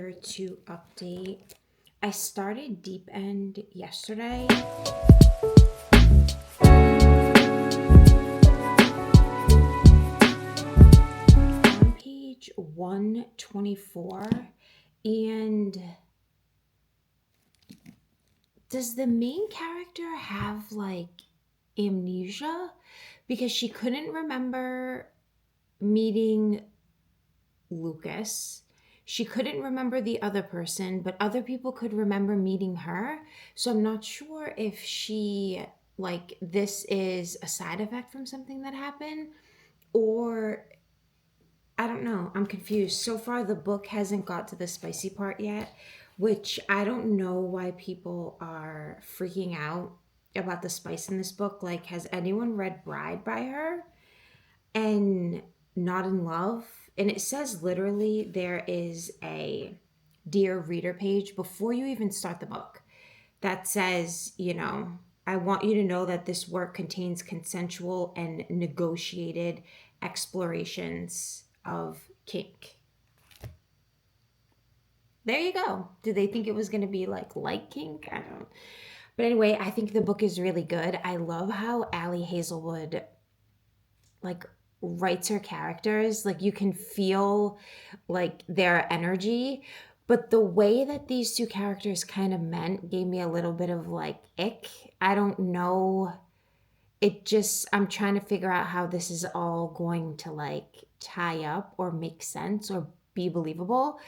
here to update. I started Deep End yesterday. On page 124. And does the main character have like amnesia? Because she couldn't remember meeting Lucas. She couldn't remember the other person, but other people could remember meeting her. So I'm not sure if she, like, this is a side effect from something that happened, or I don't know. I'm confused. So far, the book hasn't got to the spicy part yet, which I don't know why people are freaking out about the spice in this book. Like, has anyone read Bride by her and not in love? And it says literally there is a Dear Reader page before you even start the book that says, I want you to know that this work contains consensual and negotiated explorations of kink. There you go. Did they think it was going to be like kink? I don't know. But anyway, I think the book is really good. I love how Ali Hazelwood writes her characters. Like, you can feel like their energy, but the way that these two characters kind of meant gave me a little bit of like ick. I don't know. I'm trying to figure out how this is all going to like tie up or make sense or be believable.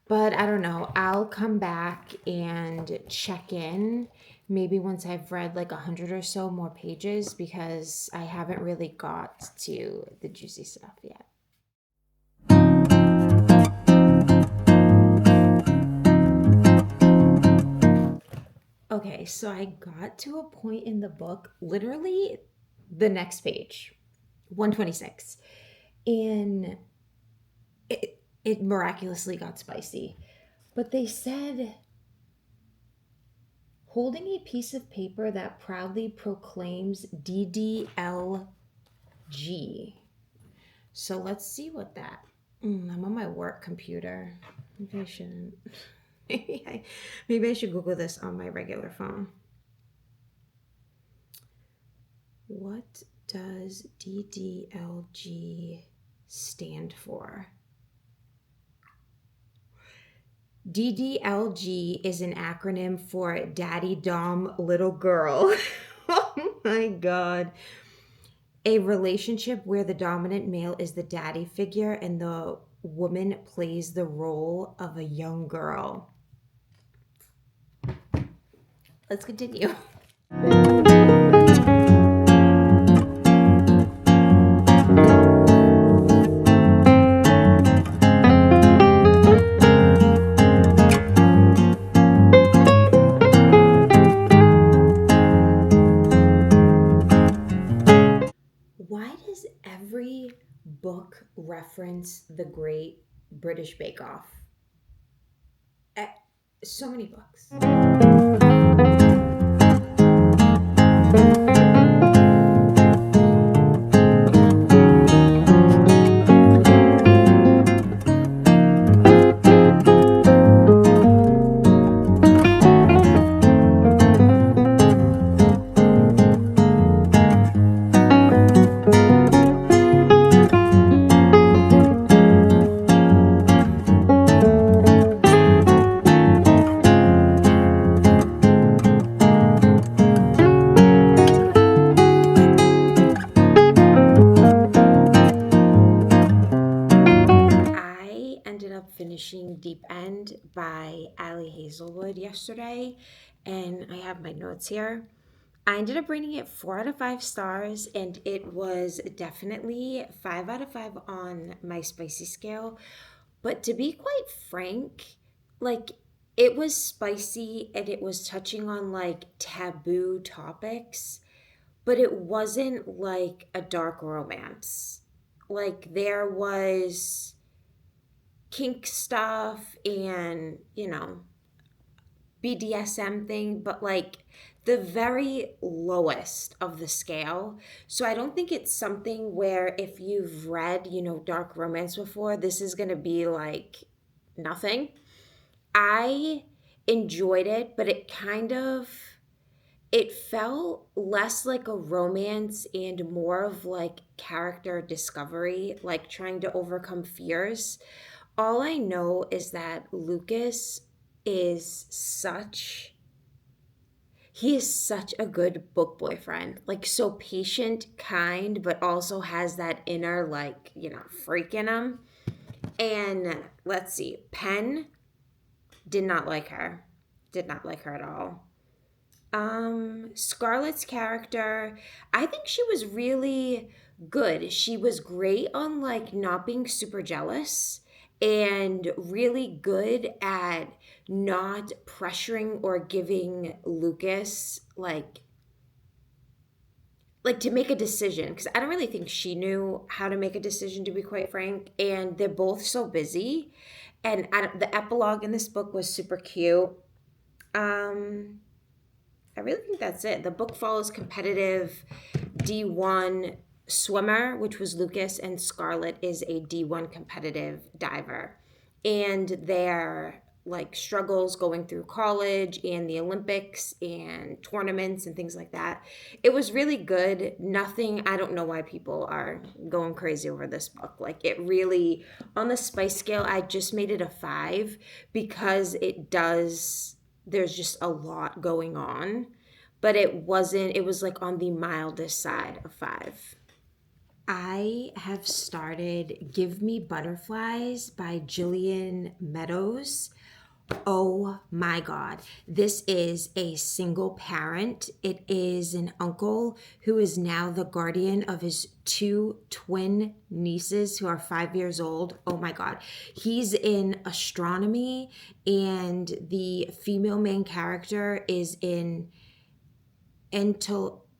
But I don't know. I'll come back and check in maybe once I've read like 100 or so more pages, because I haven't really got to the juicy stuff yet. Okay, so I got to a point in the book, literally the next page, 126, and it miraculously got spicy. But they said, holding a piece of paper that proudly proclaims DDLG. So let's see what that. I'm on my work computer. Maybe I shouldn't. Maybe I should Google this on my regular phone. What does DDLG stand for? DDLG is an acronym for Daddy Dom Little Girl. Oh my God. A relationship where the dominant male is the daddy figure and the woman plays the role of a young girl. Let's continue. Why does every book reference the Great British Bake Off? So many books. Finishing Deep End by Ali Hazelwood yesterday, and I have my notes here. I ended up rating it 4 out of 5 stars, and it was definitely 5 out of 5 on my spicy scale. But to be quite frank, like, it was spicy and it was touching on like taboo topics, but it wasn't like a dark romance. Like, there was kink stuff and, BDSM thing, but like the very lowest of the scale. So I don't think it's something where if you've read, dark romance before, this is going to be like nothing. I enjoyed it, but it felt less like a romance and more of like character discovery, like trying to overcome fears. All I know is that Lucas is such he is such a good book boyfriend. Like so patient, kind, but also has that inner like, freak in him. And let's see. Penn did not like her. Did not like her at all. Scarlett's character, I think she was really good. She was great on like not being super jealous and really good at not pressuring or giving Lucas like to make a decision, because I don't really think she knew how to make a decision, to be quite frank, and they're both so busy. And the epilogue in this book was super cute. um I really think that's it. The book follows competitive D1 swimmer, which was Lucas, and Scarlett is a D1 competitive diver. And their like struggles going through college and the Olympics and tournaments and things like that. It was really good. Nothing, I don't know why people are going crazy over this book. Like it really, on the spice scale, I just made it a 5 because there's just a lot going on, but it was like on the mildest side of 5. I have started Give Me Butterflies by Jillian Meadows. Oh my God. This is a single parent. It is an uncle who is now the guardian of his 2 twin nieces who are 5 years old. Oh my God. He's in astronomy, and the female main character is in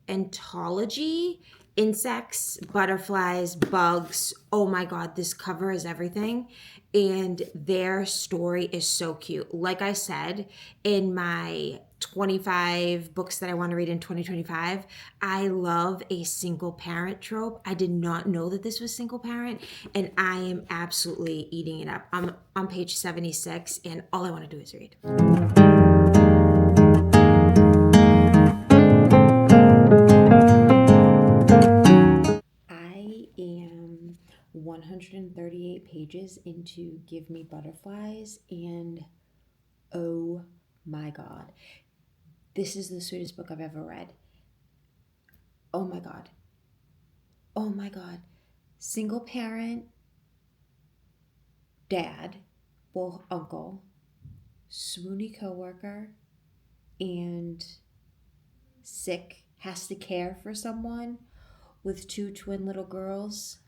entomology, insects, butterflies, bugs. Oh my God, this cover is everything. And their story is so cute. Like I said, in my 25 books that I want to read in 2025, I love a single parent trope. I did not know that this was single parent, and I am absolutely eating it up. I'm on page 76, and all I want to do is read. I am 138 pages into Give Me Butterflies, and oh my God, this is the sweetest book I've ever read. Oh my God. Oh my God. Single parent, dad, well, uncle, swoony coworker, and sick, has to care for someone with 2 twin little girls.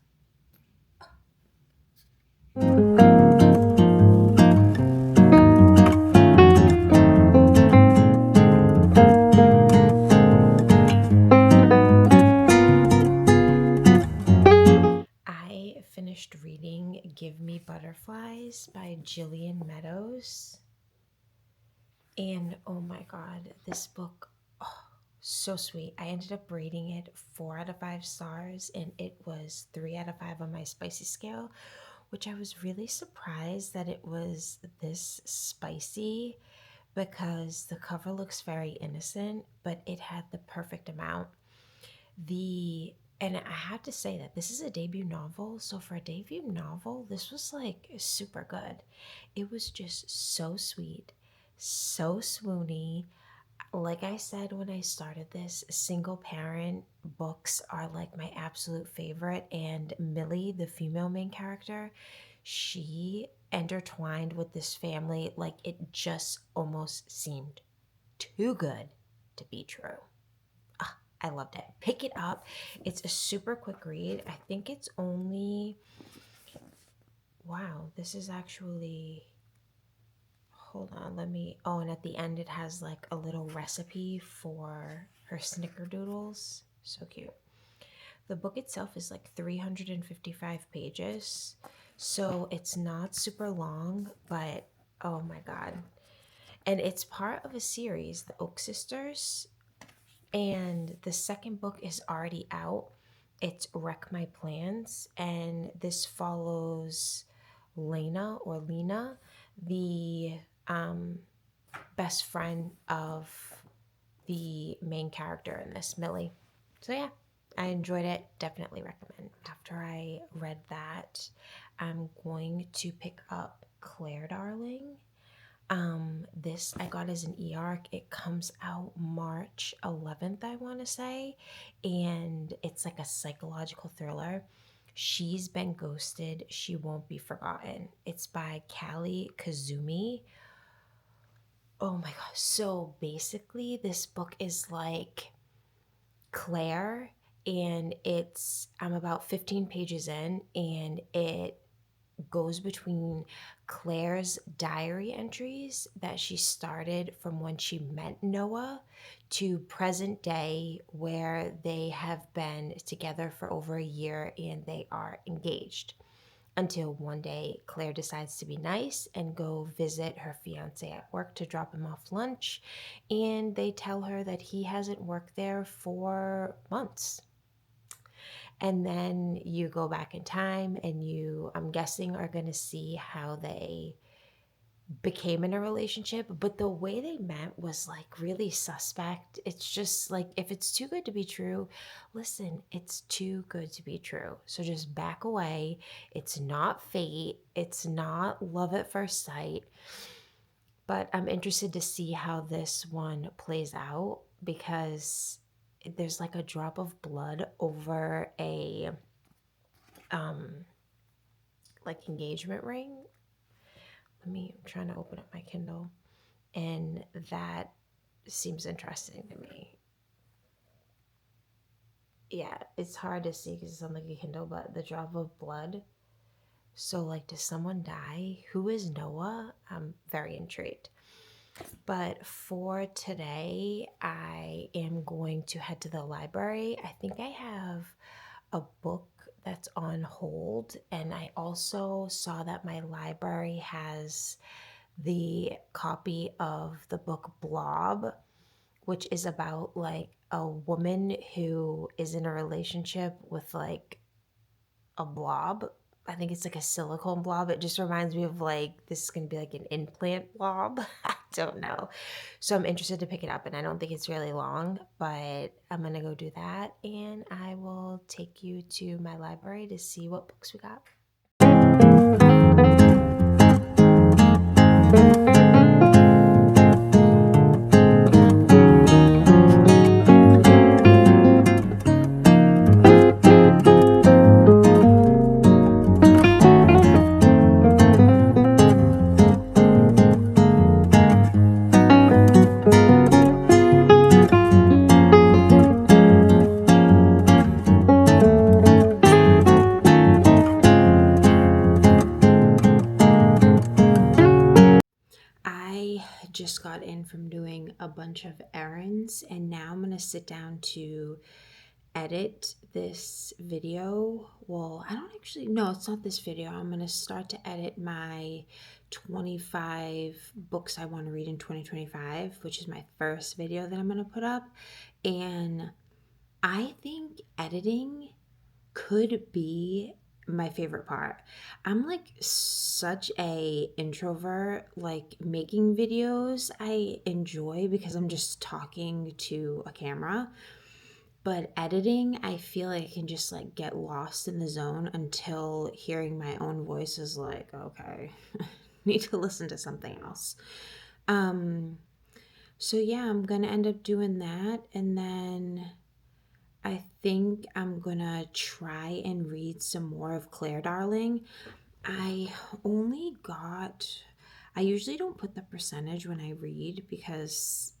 I finished reading Give Me Butterflies by Jillian Meadows. And oh my God, this book, oh, so sweet. I ended up rating it 4 out of 5 stars, and it was 3 out of 5 on my spicy scale, which I was really surprised that it was this spicy, because the cover looks very innocent, but it had the perfect amount. And I have to say that this is a debut novel, so for a debut novel, this was like super good. It was just so sweet, so swoony. Like I said when I started this, single parent books are like my absolute favorite, and Millie, the female main character, she intertwined with this family like it just almost seemed too good to be true. I loved it. Pick it up. It's a super quick read. I think it's only, wow, this is actually, hold on, and at the end it has like a little recipe for her snickerdoodles. So cute. The book itself is like 355 pages, so it's not super long, but oh my God. And it's part of a series, The Oak Sisters, and the second book is already out. It's Wreck My Plans, and this follows Lena, the best friend of the main character in this, Millie. So yeah, I enjoyed it. Definitely recommend. After I read that, I'm going to pick up Claire Darling. This I got as an e-arc. It comes out March 11th, I want to say, and it's like a psychological thriller. She's been ghosted. She won't be forgotten. It's by Callie Kazumi. Oh my gosh. So basically, this book is like Claire, and I'm about 15 pages in, and it goes between Claire's diary entries that she started from when she met Noah to present day, where they have been together for over a year and they are engaged. Until one day, Claire decides to be nice and go visit her fiance at work to drop him off lunch, and they tell her that he hasn't worked there for months. And then you go back in time and I'm guessing, are going to see how they became in a relationship. But the way they met was like really suspect. It's just like, if it's too good to be true, listen, it's too good to be true. So just back away. It's not fate. It's not love at first sight. But I'm interested to see how this one plays out, because there's like a drop of blood over a like engagement ring. I'm trying to open up my Kindle, and that seems interesting to me. Yeah, it's hard to see because it's on like a Kindle, but the drop of blood. So like, does someone die? Who is Noah? I'm very intrigued. But for today, I am going to head to the library. I think I have a book that's on hold, and I also saw that my library has the copy of the book Blob, which is about like a woman who is in a relationship with like a blob. I think it's like a silicone blob. It just reminds me of like, this is going to be like an implant blob. I don't know. So I'm interested to pick it up, and I don't think it's really long, but I'm going to go do that, and I will take you to my library to see what books we got. I just got in from doing a bunch of errands, and now I'm going to sit down to edit this video. Well, I don't actually, no, it's not this video. I'm going to start to edit my 25 books I want to read in 2025, which is my first video that I'm going to put up. And I think editing could be my favorite part. I'm like such a introvert. Like, making videos I enjoy because I'm just talking to a camera. But editing, I feel like I can just like get lost in the zone until hearing my own voice is like, okay, need to listen to something else. So yeah, I'm gonna end up doing that, and then I think I'm gonna try and read some more of Claire Darling. I only got, I usually don't put the percentage when I read because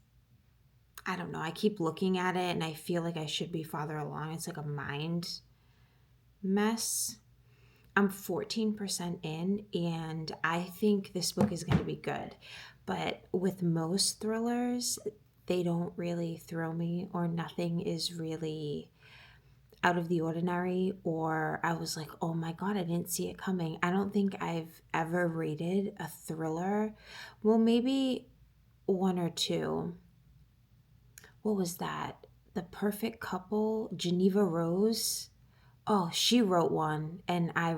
I don't know, I keep looking at it and I feel like I should be farther along. It's like a mind mess. I'm 14% in, and I think this book is going to be good. But with most thrillers, they don't really throw me, or nothing is really out of the ordinary, or I was like, oh my God, I didn't see it coming. I don't think I've ever rated a thriller. Well, maybe one or two. What was that? The Perfect Couple, Geneva Rose. Oh, she wrote one, and I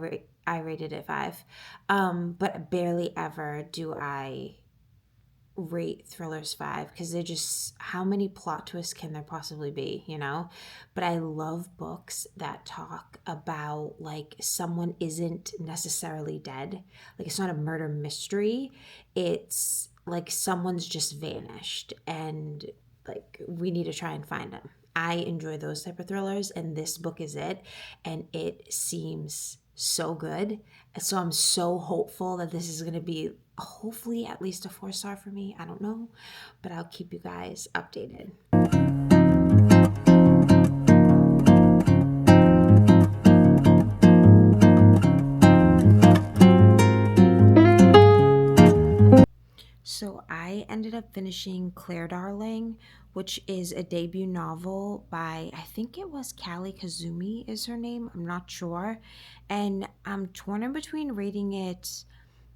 rated it 5. But barely ever do I rate thrillers 5 because they're just, how many plot twists can there possibly be, you know? But I love books that talk about like someone isn't necessarily dead. Like it's not a murder mystery. It's like someone's just vanished and like we need to try and find them. I enjoy those type of thrillers, and this book is it, and it seems so good. So I'm so hopeful that this is going to be hopefully at least a 4-star for me. I don't know, but I'll keep you guys updated. So I ended up finishing Claire Darling, which is a debut novel by, I think it was Callie Kazumi is her name. I'm not sure. And I'm torn in between rating it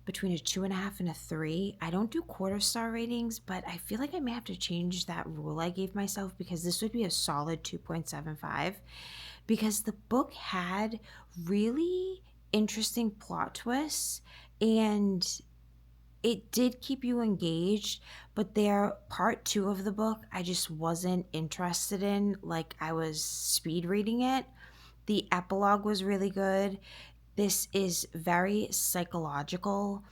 between a 2.5 and a 3. I don't do quarter-star ratings, but I feel like I may have to change that rule I gave myself because this would be a solid 2.75 because the book had really interesting plot twists and it did keep you engaged, but their part 2 of the book I just wasn't interested in. Like I was speed reading it. The epilogue was really good. This is very psychological.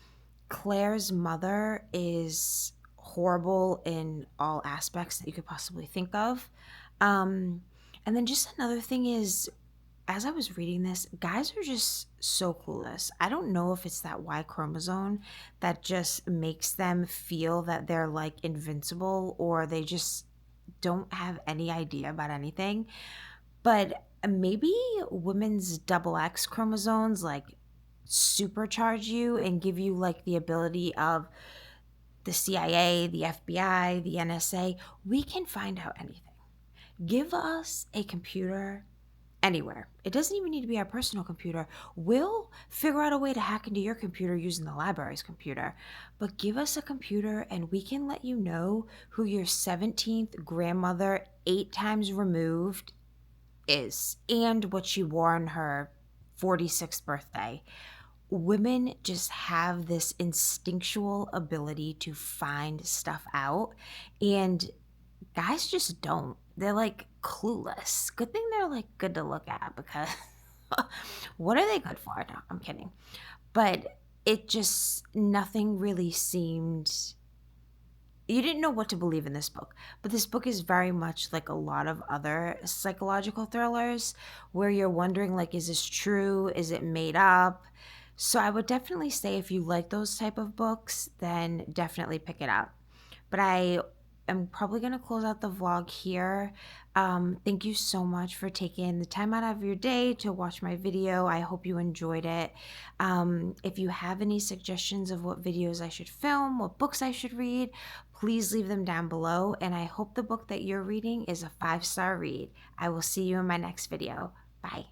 Claire's mother is horrible in all aspects that you could possibly think of. And then just another thing is, as I was reading this, guys are just so clueless. I don't know if it's that Y chromosome that just makes them feel that they're like invincible or they just don't have any idea about anything. But maybe women's double X chromosomes like supercharge you and give you like the ability of the CIA, the FBI, the NSA. We can find out anything. Give us a computer anywhere. It doesn't even need to be our personal computer. We'll figure out a way to hack into your computer using the library's computer. But give us a computer and we can let you know who your 17th grandmother, 8 times removed, is and what she wore on her 46th birthday. Women just have this instinctual ability to find stuff out, and guys just don't. They're like clueless. Good thing they're like good to look at because what are they good for? No, I'm kidding. But it just, nothing really seemed, you didn't know what to believe in this book. But this book is very much like a lot of other psychological thrillers where you're wondering like, is this true? Is it made up? So I would definitely say if you like those type of books, then definitely pick it up. But I am probably going to close out the vlog here. Thank you so much for taking the time out of your day to watch my video. I hope you enjoyed it. If you have any suggestions of what videos I should film, what books I should read, please leave them down below. And I hope the book that you're reading is a 5-star read. I will see you in my next video. Bye.